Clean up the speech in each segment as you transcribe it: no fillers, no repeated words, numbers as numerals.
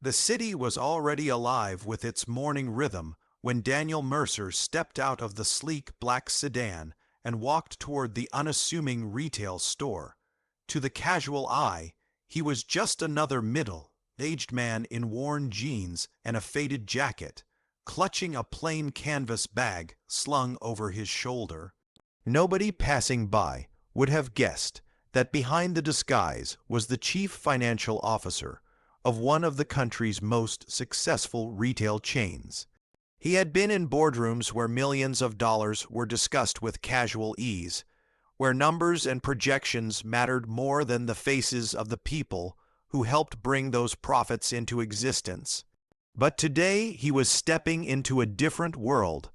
The city was already alive with its morning rhythm when Daniel Mercer stepped out of the sleek black sedan and walked toward the unassuming retail store. To the casual eye, he was just another middle-aged man in worn jeans and a faded jacket, clutching a plain canvas bag slung over his shoulder. Nobody passing by would have guessed that behind the disguise was the chief financial officer of one of the country's most successful retail chains. He had been in boardrooms where millions of dollars were discussed with casual ease, where numbers and projections mattered more than the faces of the people who helped bring those profits into existence. But today he was stepping into a different world,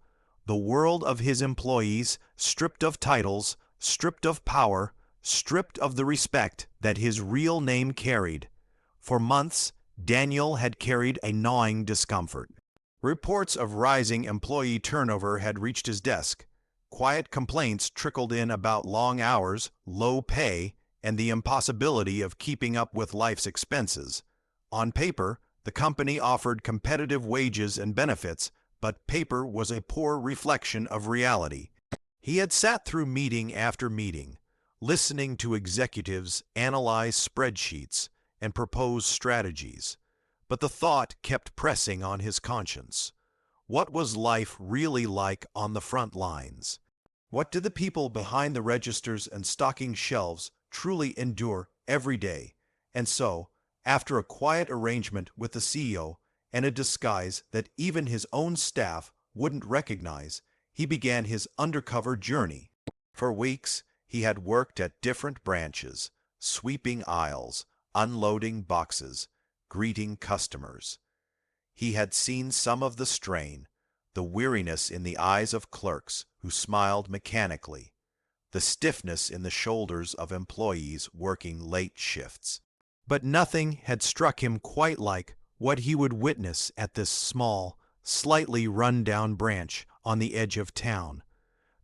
the world of his employees, stripped of titles, stripped of power, stripped of the respect that his real name carried. For months, Daniel had carried a gnawing discomfort. Reports of rising employee turnover had reached his desk. Quiet complaints trickled in about long hours, low pay, and the impossibility of keeping up with life's expenses. On paper, the company offered competitive wages and benefits, but paper was a poor reflection of reality. He had sat through meeting after meeting, listening to executives analyze spreadsheets and propose strategies. But the thought kept pressing on his conscience. What was life really like on the front lines? What did the people behind the registers and stocking shelves truly endure every day? And so, after a quiet arrangement with the CEO and a disguise that even his own staff wouldn't recognize, he began his undercover journey. For weeks, he had worked at different branches, sweeping aisles, unloading boxes, greeting customers. He had seen some of the strain, the weariness in the eyes of clerks who smiled mechanically, the stiffness in the shoulders of employees working late shifts. But nothing had struck him quite like what he would witness at this small, slightly run-down branch on the edge of town.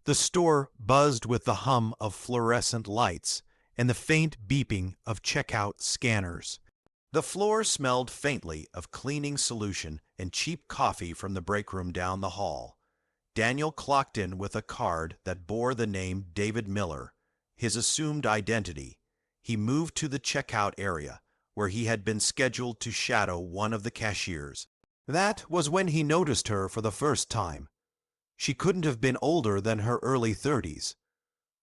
The store buzzed with the hum of fluorescent lights and the faint beeping of checkout scanners. The floor smelled faintly of cleaning solution and cheap coffee from the break room down the hall. Daniel clocked in with a card that bore the name David Miller, his assumed identity. He moved to the checkout area, where he had been scheduled to shadow one of the cashiers. That was when he noticed her for the first time. She couldn't have been older than her early 30s.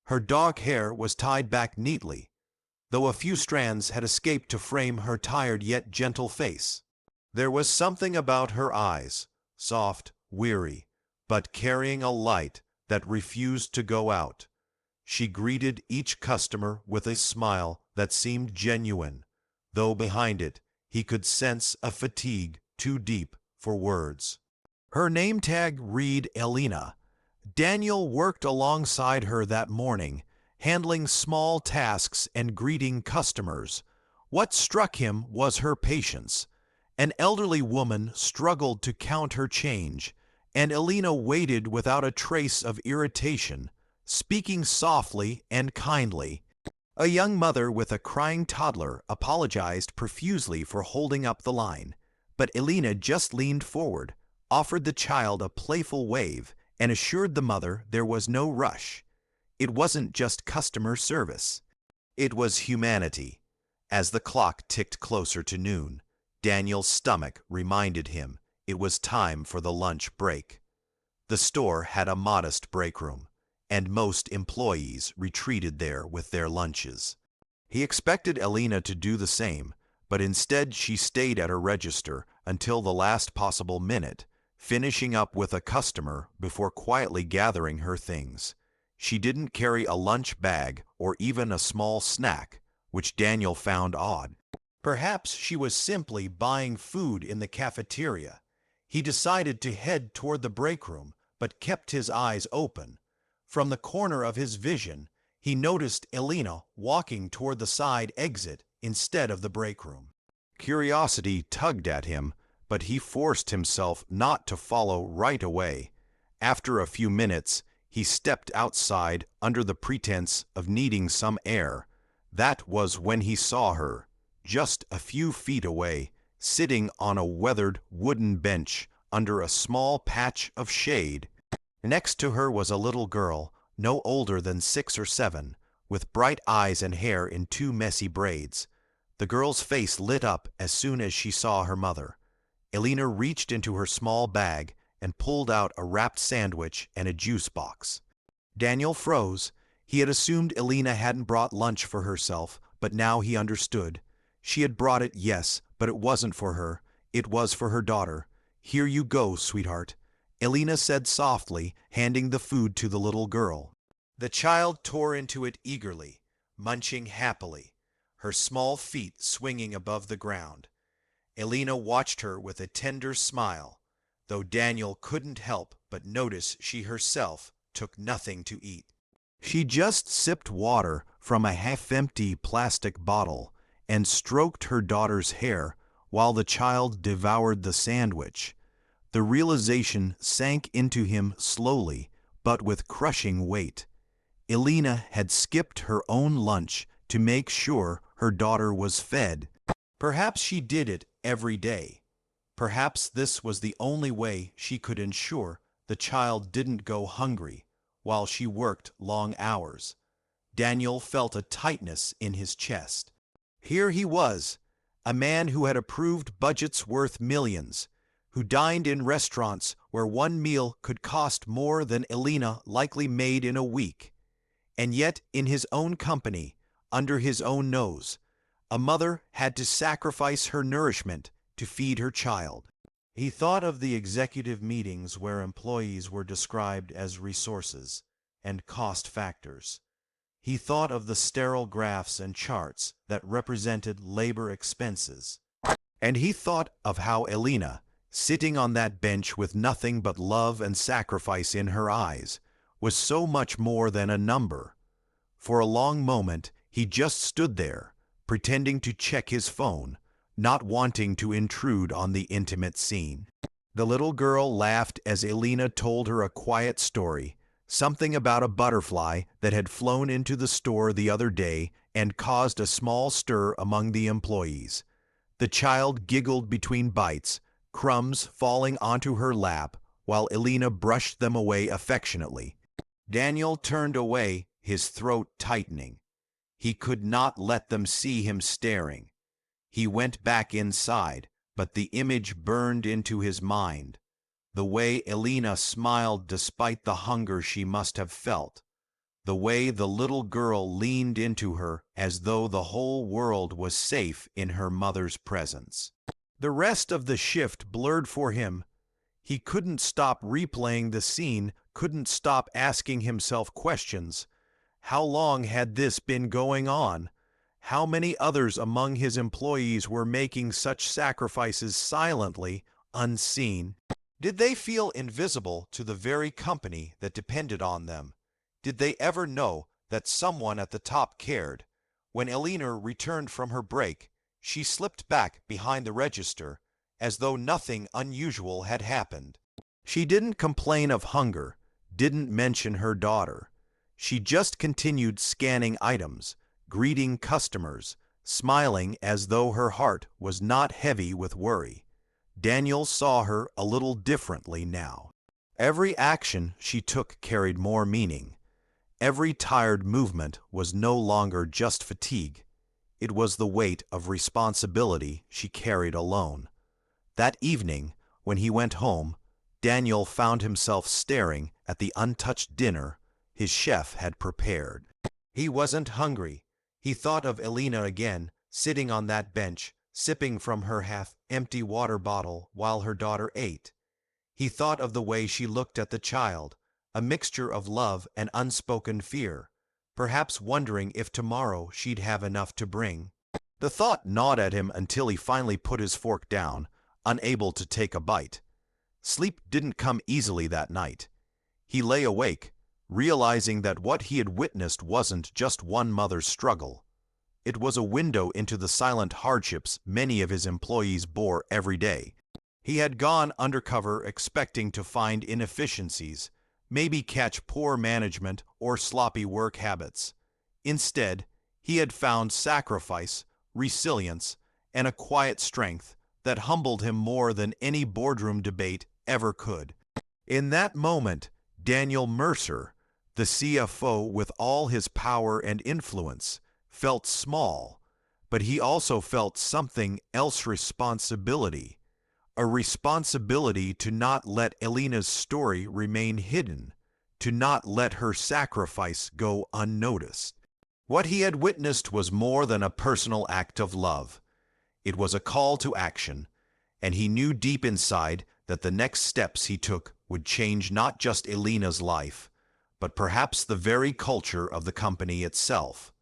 Her dark hair was tied back neatly, though a few strands had escaped to frame her tired yet gentle face. There was something about her eyes, soft, weary, but carrying a light that refused to go out. She greeted each customer with a smile that seemed genuine, though behind it he could sense a fatigue too deep for words. Her name tag read Elena. Daniel worked alongside her that morning, handling small tasks and greeting customers. What struck him was her patience. An elderly woman struggled to count her change, and Elena waited without a trace of irritation, speaking softly and kindly. A young mother with a crying toddler apologized profusely for holding up the line, but Elena just leaned forward, offered the child a playful wave, and assured the mother there was no rush. It wasn't just customer service. It was humanity. As the clock ticked closer to noon, Daniel's stomach reminded him it was time for the lunch break. The store had a modest break room, and most employees retreated there with their lunches. He expected Elena to do the same, but instead she stayed at her register until the last possible minute, finishing up with a customer before quietly gathering her things. She didn't carry a lunch bag or even a small snack, which Daniel found odd. Perhaps she was simply buying food in the cafeteria. He decided to head toward the break room, but kept his eyes open. From the corner of his vision, he noticed Elena walking toward the side exit instead of the break room. Curiosity tugged at him, but he forced himself not to follow right away. After a few minutes, he stepped outside under the pretense of needing some air. That was when he saw her, just a few feet away, sitting on a weathered wooden bench under a small patch of shade. Next to her was a little girl, no older than 6 or 7, with bright eyes and hair in 2 messy braids. The girl's face lit up as soon as she saw her mother. Elena reached into her small bag and pulled out a wrapped sandwich and a juice box. Daniel froze. He had assumed Elena hadn't brought lunch for herself, but now he understood. She had brought it, yes, but it wasn't for her. It was for her daughter. "Here you go, sweetheart," Elena said softly, handing the food to the little girl. The child tore into it eagerly, munching happily, her small feet swinging above the ground. Elena watched her with a tender smile, though Daniel couldn't help but notice she herself took nothing to eat. She just sipped water from a half-empty plastic bottle and stroked her daughter's hair while the child devoured the sandwich. The realization sank into him slowly, but with crushing weight. Elena had skipped her own lunch to make sure her daughter was fed. Perhaps she did it every day. Perhaps this was the only way she could ensure the child didn't go hungry while she worked long hours. Daniel felt a tightness in his chest. Here he was, a man who had approved budgets worth millions, who dined in restaurants where one meal could cost more than Elena likely made in a week. And yet, in his own company, under his own nose, a mother had to sacrifice her nourishment to feed her child. He thought of the executive meetings where employees were described as resources and cost factors. He thought of the sterile graphs and charts that represented labor expenses. And he thought of how Elena, sitting on that bench with nothing but love and sacrifice in her eyes, was so much more than a number. For a long moment, he just stood there, pretending to check his phone, not wanting to intrude on the intimate scene. The little girl laughed as Elena told her a quiet story, something about a butterfly that had flown into the store the other day and caused a small stir among the employees. The child giggled between bites, crumbs falling onto her lap, while Elena brushed them away affectionately. Daniel turned away, his throat tightening. He could not let them see him staring. He went back inside, but the image burned into his mind. The way Elena smiled despite the hunger she must have felt. The way the little girl leaned into her as though the whole world was safe in her mother's presence. The rest of the shift blurred for him. He couldn't stop replaying the scene, couldn't stop asking himself questions. How long had this been going on? How many others among his employees were making such sacrifices silently, unseen? Did they feel invisible to the very company that depended on them? Did they ever know that someone at the top cared? When Elena returned from her break, she slipped back behind the register as though nothing unusual had happened. She didn't complain of hunger, didn't mention her daughter. She just continued scanning items, greeting customers, smiling as though her heart was not heavy with worry. Daniel saw her a little differently now. Every action she took carried more meaning. Every tired movement was no longer just fatigue. It was the weight of responsibility she carried alone. That evening, when he went home, Daniel found himself staring at the untouched dinner his chef had prepared. He wasn't hungry. He thought of Elena again, sitting on that bench, sipping from her half-empty water bottle while her daughter ate. He thought of the way she looked at the child, a mixture of love and unspoken fear, perhaps wondering if tomorrow she'd have enough to bring. The thought gnawed at him until he finally put his fork down, unable to take a bite. Sleep didn't come easily that night. He lay awake, realizing that what he had witnessed wasn't just one mother's struggle. It was a window into the silent hardships many of his employees bore every day. He had gone undercover expecting to find inefficiencies, maybe catch poor management or sloppy work habits. Instead, he had found sacrifice, resilience, and a quiet strength that humbled him more than any boardroom debate ever could. In that moment, Daniel Mercer, the CFO with all his power and influence, felt small, but he also felt something else: responsibility. A responsibility to not let Elena's story remain hidden, to not let her sacrifice go unnoticed. What he had witnessed was more than a personal act of love. It was a call to action, and he knew deep inside that the next steps he took would change not just Elena's life, but perhaps the very culture of the company itself.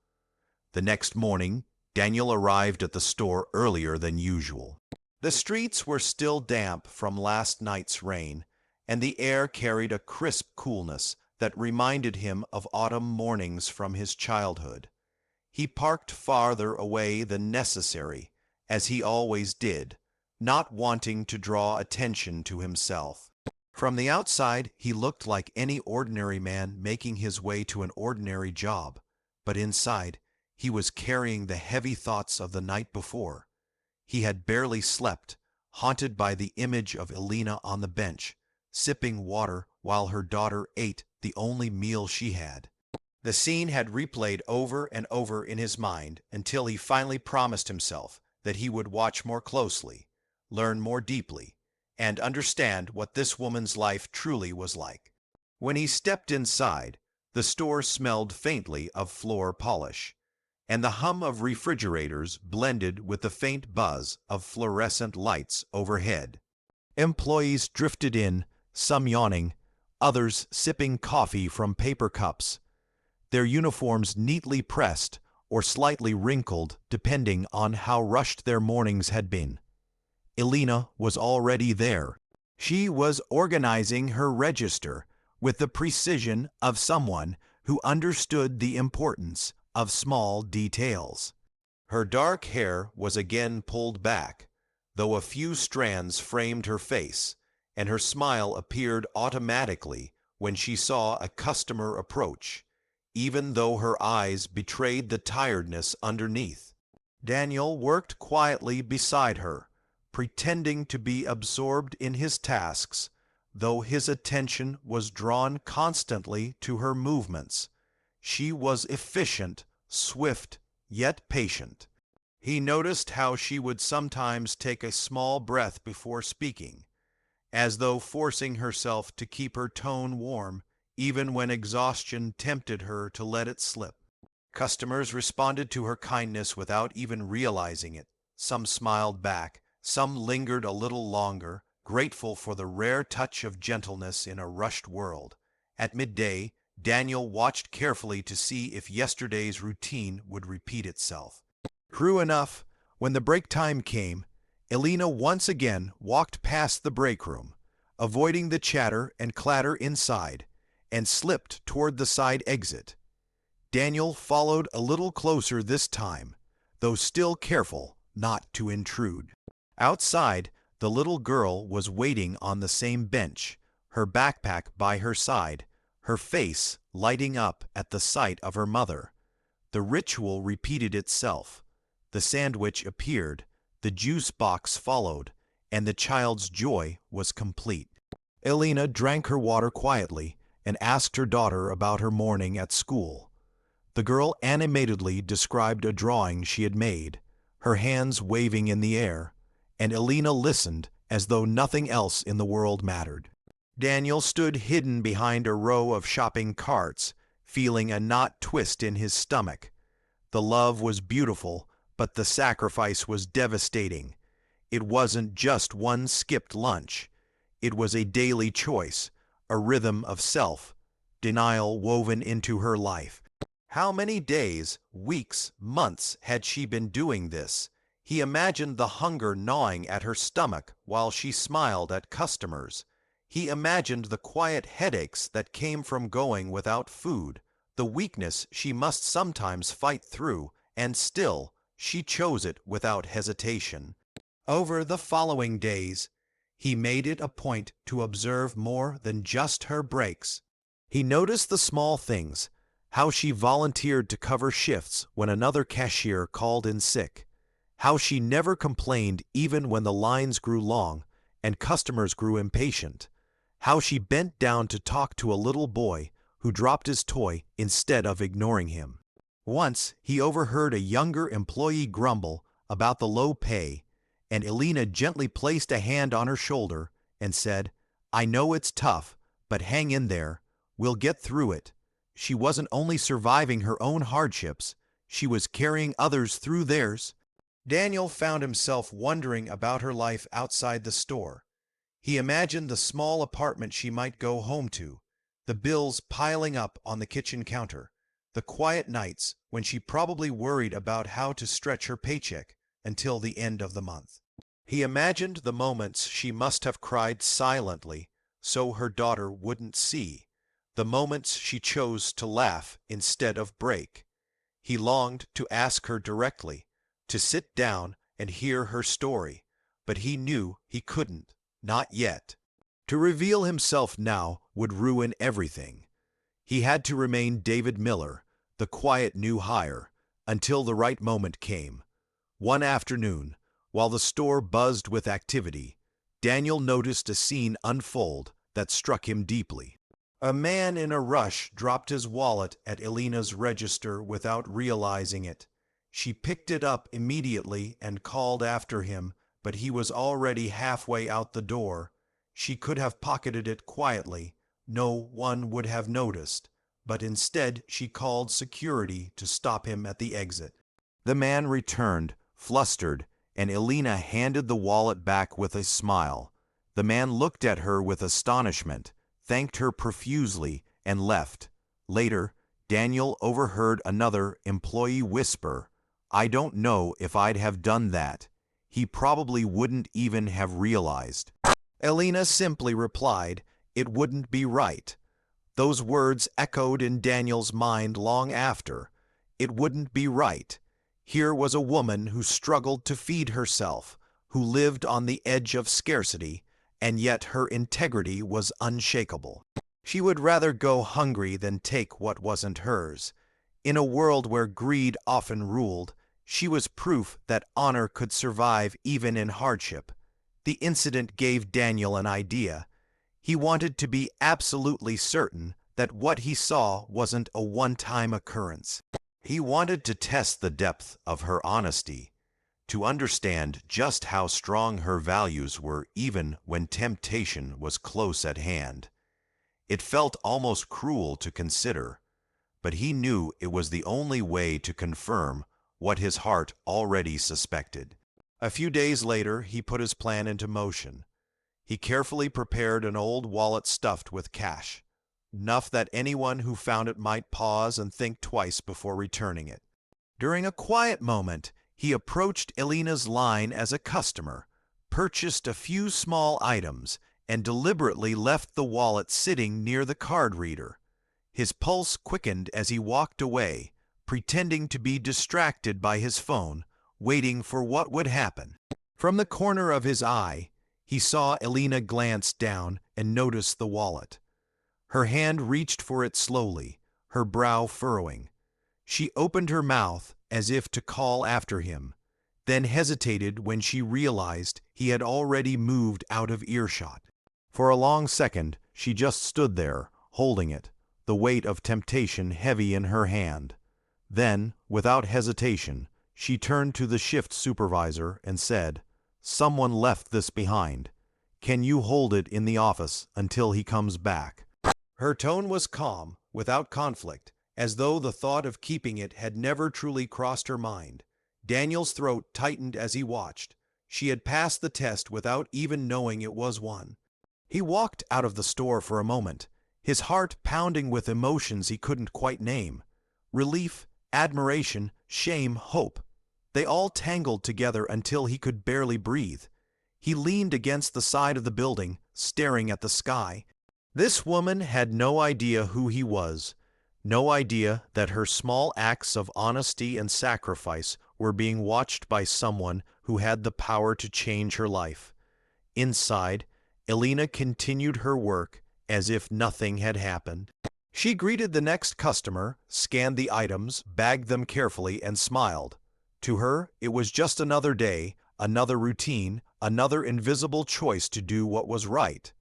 The next morning, Daniel arrived at the store earlier than usual. The streets were still damp from last night's rain, and the air carried a crisp coolness that reminded him of autumn mornings from his childhood. He parked farther away than necessary, as he always did, not wanting to draw attention to himself. From the outside, he looked like any ordinary man making his way to an ordinary job, but inside, he was carrying the heavy thoughts of the night before. He had barely slept, haunted by the image of Elena on the bench, sipping water while her daughter ate the only meal she had. The scene had replayed over and over in his mind until he finally promised himself that he would watch more closely, learn more deeply, and understand what this woman's life truly was like. When he stepped inside, the store smelled faintly of floor polish, and the hum of refrigerators blended with the faint buzz of fluorescent lights overhead. Employees drifted in, some yawning, others sipping coffee from paper cups, their uniforms neatly pressed or slightly wrinkled depending on how rushed their mornings had been. Elena was already there. She was organizing her register with the precision of someone who understood the importance of small details. Her dark hair was again pulled back, though a few strands framed her face, and her smile appeared automatically when she saw a customer approach, even though her eyes betrayed the tiredness underneath. Daniel worked quietly beside her, pretending to be absorbed in his tasks, though his attention was drawn constantly to her movements. She was efficient, swift, yet patient. He noticed how she would sometimes take a small breath before speaking, as though forcing herself to keep her tone warm, even when exhaustion tempted her to let it slip. Customers responded to her kindness without even realizing it. Some smiled back, some lingered a little longer, grateful for the rare touch of gentleness in a rushed world. At midday, Daniel watched carefully to see if yesterday's routine would repeat itself. True enough, when the break time came, Elena once again walked past the break room, avoiding the chatter and clatter inside, and slipped toward the side exit. Daniel followed a little closer this time, though still careful not to intrude. Outside, the little girl was waiting on the same bench, her backpack by her side, her face lighting up at the sight of her mother. The ritual repeated itself. The sandwich appeared, the juice box followed, and the child's joy was complete. Elena drank her water quietly and asked her daughter about her morning at school. The girl animatedly described a drawing she had made, her hands waving in the air, and Elena listened as though nothing else in the world mattered. Daniel stood hidden behind a row of shopping carts, feeling a knot twist in his stomach. The love was beautiful, but the sacrifice was devastating. It wasn't just one skipped lunch. It was a daily choice, a rhythm of self-denial woven into her life. How many days, weeks, months had she been doing this? He imagined the hunger gnawing at her stomach while she smiled at customers. He imagined the quiet headaches that came from going without food, the weakness she must sometimes fight through, and still, she chose it without hesitation. Over the following days, he made it a point to observe more than just her breaks. He noticed the small things, how she volunteered to cover shifts when another cashier called in sick, how she never complained even when the lines grew long and customers grew impatient, how she bent down to talk to a little boy who dropped his toy instead of ignoring him. Once, he overheard a younger employee grumble about the low pay, and Elena gently placed a hand on her shoulder and said, "I know it's tough, but hang in there. We'll get through it." She wasn't only surviving her own hardships, she was carrying others through theirs. Daniel found himself wondering about her life outside the store. He imagined the small apartment she might go home to, the bills piling up on the kitchen counter, the quiet nights when she probably worried about how to stretch her paycheck until the end of the month. He imagined the moments she must have cried silently so her daughter wouldn't see, the moments she chose to laugh instead of break. He longed to ask her directly, to sit down and hear her story, but he knew he couldn't, not yet. To reveal himself now would ruin everything. He had to remain David Miller, the quiet new hire, until the right moment came. One afternoon, while the store buzzed with activity, Daniel noticed a scene unfold that struck him deeply. A man in a rush dropped his wallet at Elena's register without realizing it. She picked it up immediately and called after him, but he was already halfway out the door. She could have pocketed it quietly. No one would have noticed, but instead she called security to stop him at the exit. The man returned, flustered, and Elena handed the wallet back with a smile. The man looked at her with astonishment, thanked her profusely, and left. Later, Daniel overheard another employee whisper, "I don't know if I'd have done that." He probably wouldn't even have realized. Elena simply replied, "It wouldn't be right." Those words echoed in Daniel's mind long after. It wouldn't be right. Here was a woman who struggled to feed herself, who lived on the edge of scarcity, and yet her integrity was unshakable. She would rather go hungry than take what wasn't hers. In a world where greed often ruled, she was proof that honor could survive even in hardship. The incident gave Daniel an idea. He wanted to be absolutely certain that what he saw wasn't a one-time occurrence. He wanted to test the depth of her honesty, to understand just how strong her values were even when temptation was close at hand. It felt almost cruel to consider, but he knew it was the only way to confirm what his heart already suspected. A few days later, he put his plan into motion. He carefully prepared an old wallet stuffed with cash, enough that anyone who found it might pause and think twice before returning it. During a quiet moment, he approached Elena's line as a customer, purchased a few small items, and deliberately left the wallet sitting near the card reader. His pulse quickened as he walked away, pretending to be distracted by his phone, waiting for what would happen. From the corner of his eye, he saw Elena glance down and notice the wallet. Her hand reached for it slowly, her brow furrowing. She opened her mouth as if to call after him, then hesitated when she realized he had already moved out of earshot. For a long second, she just stood there, holding it, the weight of temptation heavy in her hand. Then, without hesitation, she turned to the shift supervisor and said, "Someone left this behind. Can you hold it in the office until he comes back?" Her tone was calm, without conflict, as though the thought of keeping it had never truly crossed her mind. Daniel's throat tightened as he watched. She had passed the test without even knowing it was one. He walked out of the store for a moment, his heart pounding with emotions he couldn't quite name. Relief, admiration, shame, hope. They all tangled together until he could barely breathe. He leaned against the side of the building, staring at the sky. This woman had no idea who he was, no idea that her small acts of honesty and sacrifice were being watched by someone who had the power to change her life. Inside, Elena continued her work as if nothing had happened. She greeted the next customer, scanned the items, bagged them carefully, and smiled. To her, it was just another day, another routine, another invisible choice to do what was right.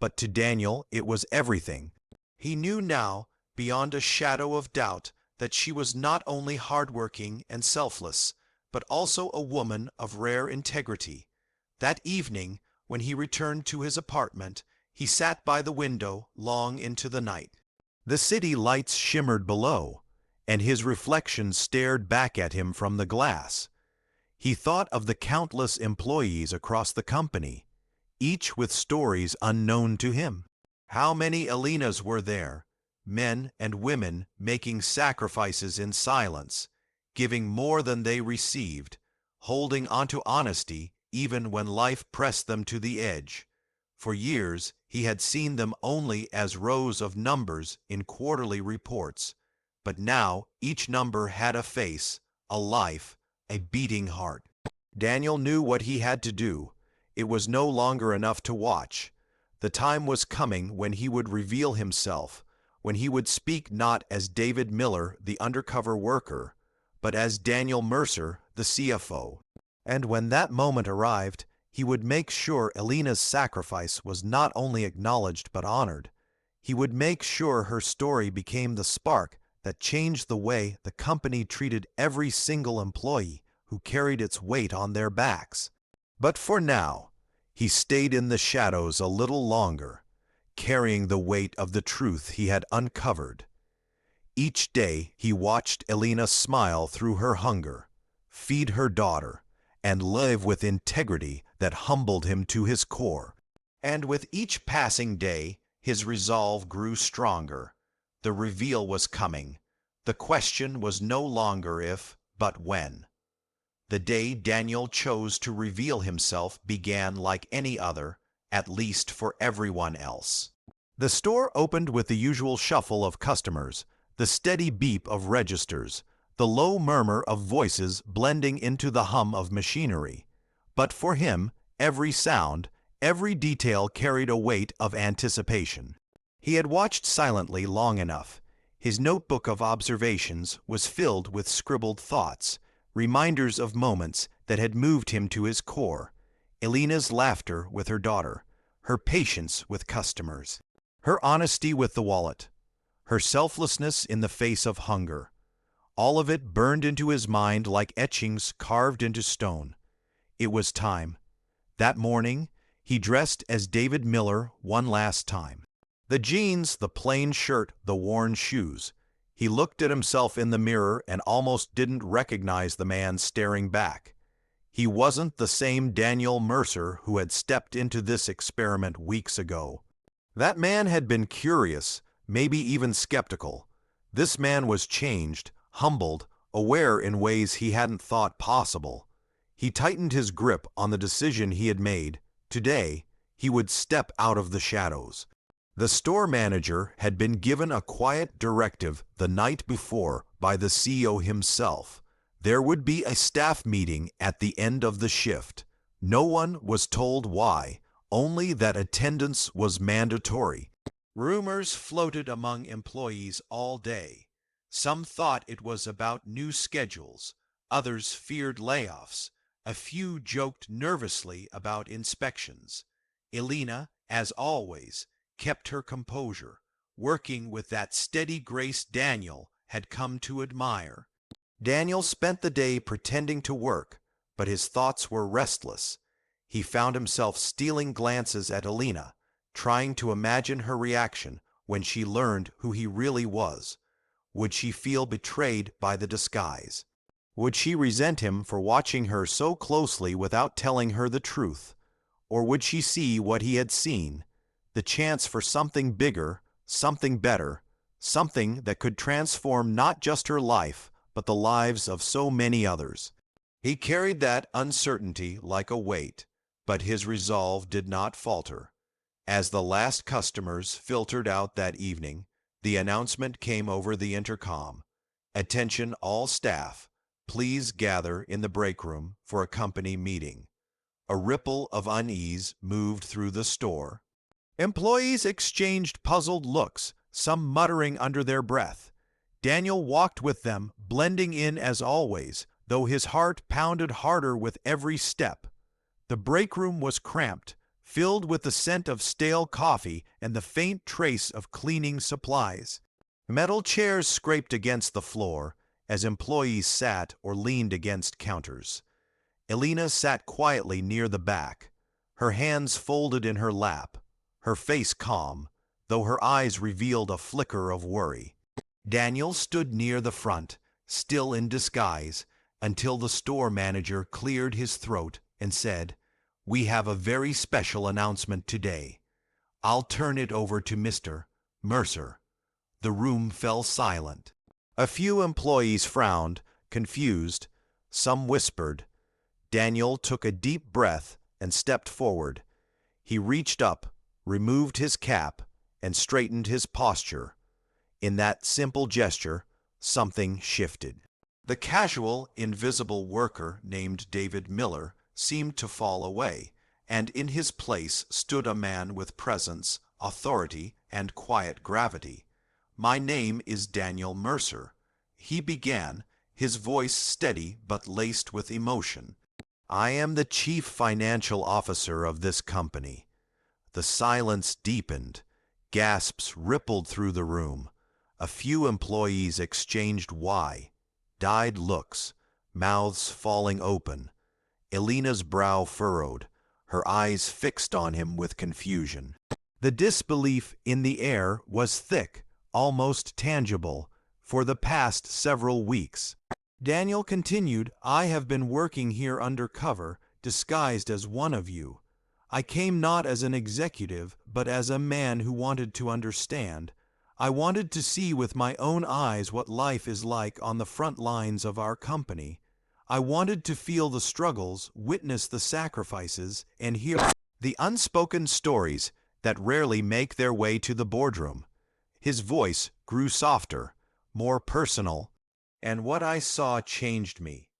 But to Daniel, it was everything. He knew now, beyond a shadow of doubt, that she was not only hardworking and selfless, but also a woman of rare integrity. That evening, when he returned to his apartment, he sat by the window long into the night. The city lights shimmered below, and his reflection stared back at him from the glass. He thought of the countless employees across the company, each with stories unknown to him. How many Elenas were there, men and women making sacrifices in silence, giving more than they received, holding onto honesty even when life pressed them to the edge. For years, he had seen them only as rows of numbers in quarterly reports, but now each number had a face, a life, a beating heart. Daniel knew what he had to do. It was no longer enough to watch. The time was coming when he would reveal himself, when he would speak not as David Miller, the undercover worker, but as Daniel Mercer, the CFO. And when that moment arrived, he would make sure Elena's sacrifice was not only acknowledged but honored. He would make sure her story became the spark that changed the way the company treated every single employee who carried its weight on their backs. But for now, he stayed in the shadows a little longer, carrying the weight of the truth he had uncovered. Each day he watched Elena smile through her hunger, feed her daughter, and live with integrity that humbled him to his core. And with each passing day, his resolve grew stronger. The reveal was coming. The question was no longer if, but when. The day Daniel chose to reveal himself began like any other, at least for everyone else. The store opened with the usual shuffle of customers, the steady beep of registers, the low murmur of voices blending into the hum of machinery. But for him, every sound, every detail carried a weight of anticipation. He had watched silently long enough. His notebook of observations was filled with scribbled thoughts, reminders of moments that had moved him to his core. Elena's laughter with her daughter, her patience with customers, her honesty with the wallet, her selflessness in the face of hunger. All of it burned into his mind like etchings carved into stone. It was time. That morning, he dressed as David Miller one last time. The jeans, the plain shirt, the worn shoes. He looked at himself in the mirror and almost didn't recognize the man staring back. He wasn't the same Daniel Mercer who had stepped into this experiment weeks ago. That man had been curious, maybe even skeptical. This man was changed, humbled, aware in ways he hadn't thought possible. He tightened his grip on the decision he had made. Today, he would step out of the shadows. The store manager had been given a quiet directive the night before by the CEO himself. There would be a staff meeting at the end of the shift. No one was told why, only that attendance was mandatory. Rumors floated among employees all day. Some thought it was about new schedules, others feared layoffs, a few joked nervously about inspections. Elena, as always, kept her composure, working with that steady grace Daniel had come to admire. Daniel spent the day pretending to work, but his thoughts were restless. He found himself stealing glances at Elena, trying to imagine her reaction when she learned who he really was. Would she feel betrayed by the disguise? Would she resent him for watching her so closely without telling her the truth? Or would she see what he had seen, the chance for something bigger, something better, something that could transform not just her life, but the lives of so many others? He carried that uncertainty like a weight, but his resolve did not falter. As the last customers filtered out that evening, the announcement came over the intercom. Attention all staff, please gather in the break room for a company meeting. A ripple of unease moved through the store. Employees exchanged puzzled looks, some muttering under their breath. Daniel walked with them, blending in as always, though his heart pounded harder with every step. The break room was cramped, filled with the scent of stale coffee and the faint trace of cleaning supplies. Metal chairs scraped against the floor as employees sat or leaned against counters. Elena sat quietly near the back, her hands folded in her lap, her face calm, though her eyes revealed a flicker of worry. Daniel stood near the front, still in disguise, until the store manager cleared his throat and said, "We have a very special announcement today. I'll turn it over to Mr. Mercer." The room fell silent. A few employees frowned, confused. Some whispered. Daniel took a deep breath and stepped forward. He reached up, removed his cap, and straightened his posture. In that simple gesture, something shifted. The casual, invisible worker named David Miller seemed to fall away, and in his place stood a man with presence, authority, and quiet gravity. "My name is Daniel Mercer," he began, his voice steady but laced with emotion. "I am the chief financial officer of this company." The silence deepened. Gasps rippled through the room. A few employees exchanged wide-eyed looks, mouths falling open. Elena's brow furrowed, her eyes fixed on him with confusion. The disbelief in the air was thick, almost tangible, for the past several weeks. Daniel continued, "I have been working here undercover, disguised as one of you. I came not as an executive, but as a man who wanted to understand. I wanted to see with my own eyes what life is like on the front lines of our company. I wanted to feel the struggles, witness the sacrifices, and hear the unspoken stories that rarely make their way to the boardroom." His voice grew softer, more personal, and what I saw changed me.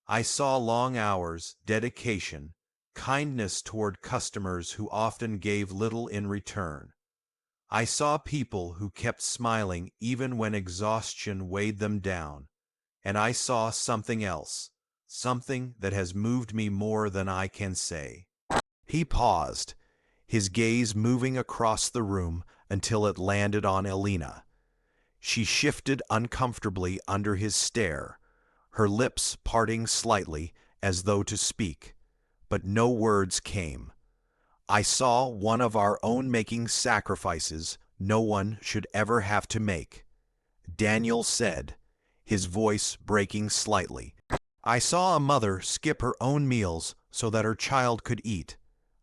I saw long hours, dedication, kindness toward customers who often gave little in return. I saw people who kept smiling even when exhaustion weighed them down. And I saw something else, something that has moved me more than I can say. He paused, his gaze moving across the room until it landed on Elena. She shifted uncomfortably under his stare, her lips parting slightly as though to speak, but no words came. I saw one of our own making sacrifices no one should ever have to make. Daniel said, his voice breaking slightly, "I saw a mother skip her own meals so that her child could eat.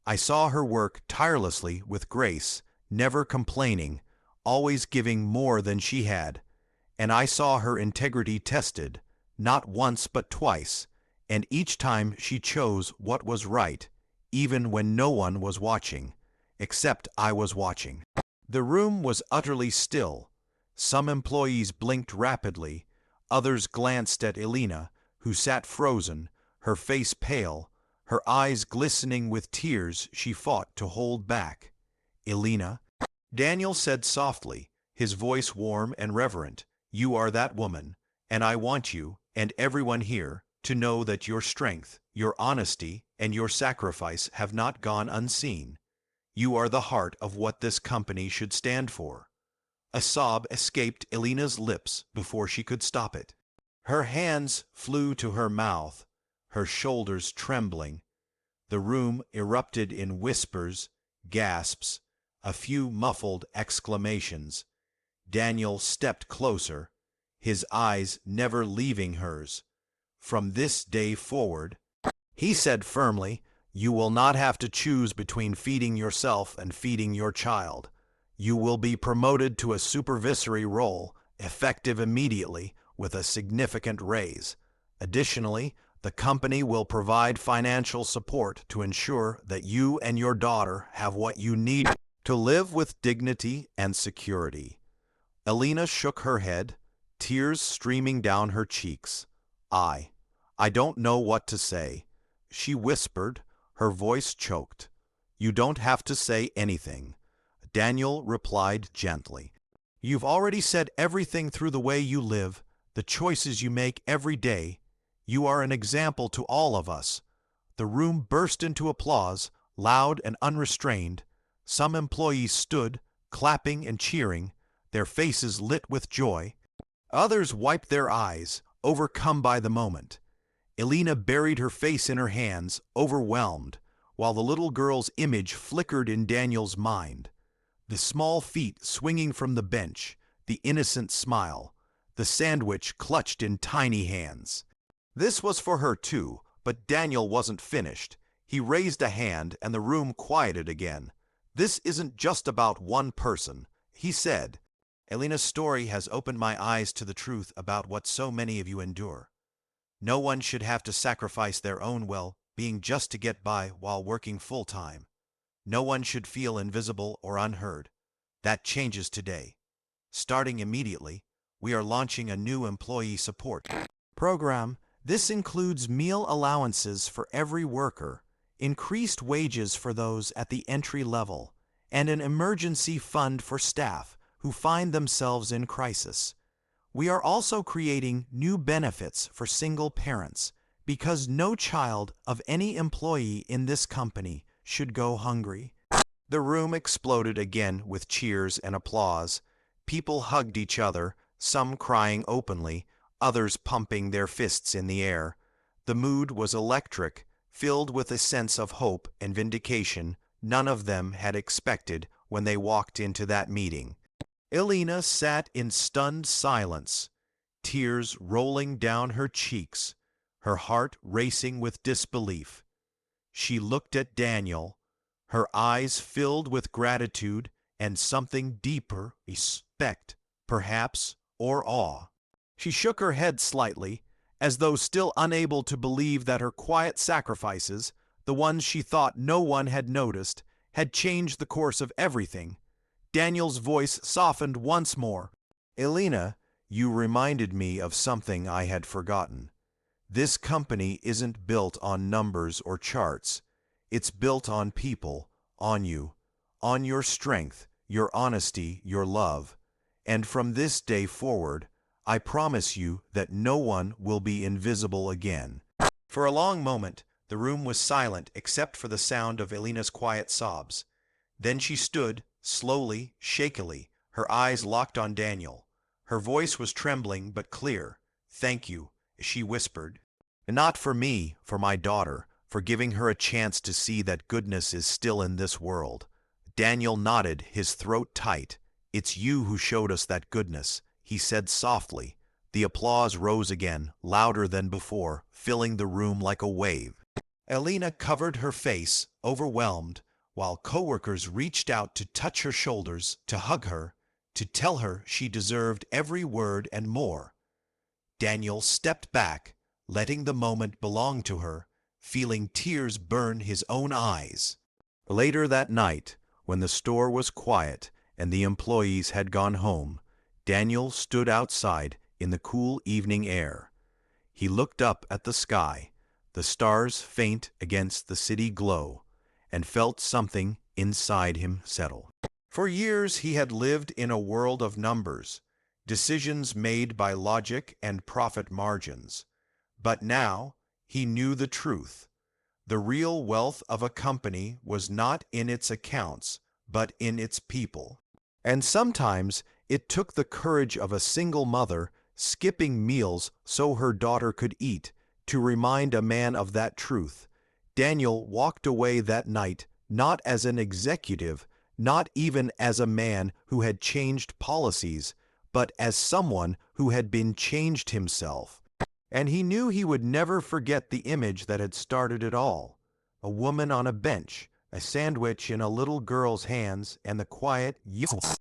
I saw her work tirelessly with grace, never complaining, always giving more than she had. And I saw her integrity tested, not once but twice, and each time she chose what was right, even when no one was watching, except I was watching." The room was utterly still. Some employees blinked rapidly, others glanced at Elena, who sat frozen, her face pale, her eyes glistening with tears she fought to hold back. "Elena," Daniel said softly, his voice warm and reverent, "you are that woman, and I want you, and everyone here, to know that your strength, your honesty, and your sacrifice have not gone unseen. You are the heart of what this company should stand for." A sob escaped Elena's lips before she could stop it. Her hands flew to her mouth, her shoulders trembling. The room erupted in whispers, gasps, a few muffled exclamations. Daniel stepped closer, his eyes never leaving hers. "From this day forward," he said firmly, "you will not have to choose between feeding yourself and feeding your child. You will be promoted to a supervisory role, effective immediately, with a significant raise. Additionally, the company will provide financial support to ensure that you and your daughter have what you need to live with dignity and security." Elena shook her head, tears streaming down her cheeks. I don't know what to say," she whispered, her voice choked. "You don't have to say anything," Daniel replied gently. "You've already said everything through the way you live, the choices you make every day. You are an example to all of us." The room burst into applause, loud and unrestrained. Some employees stood, clapping and cheering, their faces lit with joy. Others wiped their eyes, overcome by the moment. Elena buried her face in her hands, overwhelmed, while the little girl's image flickered in Daniel's mind. The small feet swinging from the bench, the innocent smile, the sandwich clutched in tiny hands. This was for her too, but Daniel wasn't finished. He raised a hand and the room quieted again. "This isn't just about one person," he said. "Elena's story has opened my eyes to the truth about what so many of you endure. No one should have to sacrifice their own well-being just to get by while working full-time. No one should feel invisible or unheard. That changes today. Starting immediately, we are launching a new employee support program. This includes meal allowances for every worker, increased wages for those at the entry level, and an emergency fund for staff who find themselves in crisis. We are also creating new benefits for single parents because no child of any employee in this company should go hungry." The room exploded again with cheers and applause. People hugged each other, some crying openly, others pumping their fists in the air. The mood was electric, filled with a sense of hope and vindication none of them had expected when they walked into that meeting. Elena sat in stunned silence, tears rolling down her cheeks, her heart racing with disbelief. She looked at Daniel, her eyes filled with gratitude and something deeper, respect, perhaps, or awe. She shook her head slightly, as though still unable to believe that her quiet sacrifices, the ones she thought no one had noticed, had changed the course of everything. Daniel's voice softened once more. "Elena, you reminded me of something I had forgotten. This company isn't built on numbers or charts. It's built on people, on you, on your strength, your honesty, your love. And from this day forward, I promise you that no one will be invisible again." For a long moment, the room was silent except for the sound of Elena's quiet sobs. Then she stood, slowly, shakily, her eyes locked on Daniel. Her voice was trembling but clear. "Thank you," she whispered. "Not for me, for my daughter, for giving her a chance to see that goodness is still in this world." Daniel nodded, his throat tight. "It's you who showed us that goodness," he said softly. The applause rose again, louder than before, filling the room like a wave. Elena covered her face, overwhelmed, while coworkers reached out to touch her shoulders, to hug her, to tell her she deserved every word and more. Daniel stepped back, letting the moment belong to her, feeling tears burn his own eyes. Later that night, when the store was quiet and the employees had gone home, Daniel stood outside in the cool evening air. He looked up at the sky, the stars faint against the city glow, and felt something inside him settle. For years he had lived in a world of numbers, decisions made by logic and profit margins. But now he knew the truth. The real wealth of a company was not in its accounts, but in its people. And sometimes it took the courage of a single mother skipping meals so her daughter could eat to remind a man of that truth. Daniel walked away that night not as an executive, not even as a man who had changed policies, but as someone who had been changed himself. And he knew he would never forget the image that had started it all. A woman on a bench, a sandwich in a little girl's hands, and the quiet yes